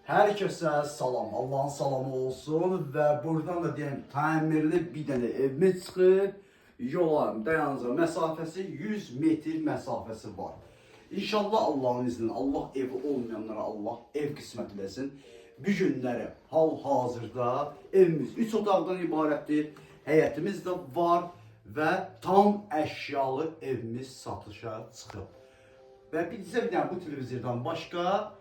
Herkese salam, Allah'ın salamı olsun ve buradan da diyelim təmirli bir dənə evimiz çıxıb, yola dayanıca mesafesi 100 metr mesafesi var. İnşallah Allah'ın izniyle Allah evi olmayanlara Allah ev kısmet eləsin. Bu günləri hal-hazırda evimiz 3 otaqdan ibarətdir, həyətimiz də var və tam əşyalı evimiz satışa çıxıb. Və bizə bir dənə bu televizordan başqa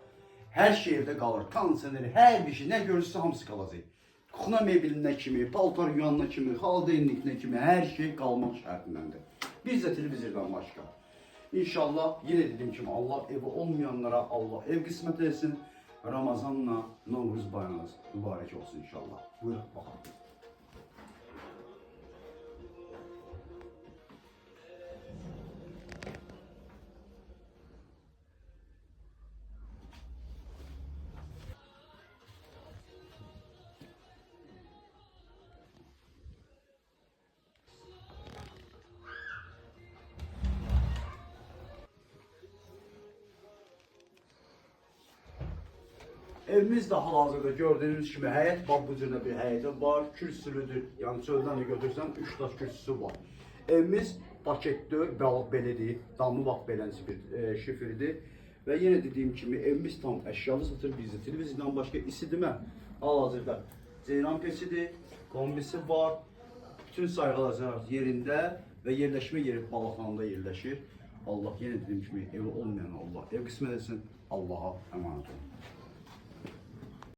her şey evde kalır. Kondisioneri, her bir şey ne görürse hamısı kalacak. Kuxna mebelinə kimi, paltar yuyanına kimi, xaldeynliklə kimi her şey kalmak şərtindendir. Biz de televizordan başka. İnşallah yine dediğim kimi Allah evi olmayanlara Allah ev kısmet etsin. Ramazanla Novruz bayramınız mübarek olsun inşallah. Buyurun bakalım. Evimiz de hal-hazırda gördüğünüz gibi həyət bax bu cürdə bir həyəti var, kürsülüdür. Yani çöldən də götürsən 3 daş kürsüsü var. Evimiz paketdir, bax belədir. Damı bax beləncə bir şifirdir. Və yenə dediyim kimi evimiz tam əşyalı satır bizdə. Televizordan başqa isidimə hal-hazırda ceyran peçidir, kombisi var. Bütün sayğalar yerində və yerləşmə yeri balıqxanada yerləşir. Allah yenə dediyim kimi evi olmayan Allah ev qismət etsin. Allah'a emanet olun.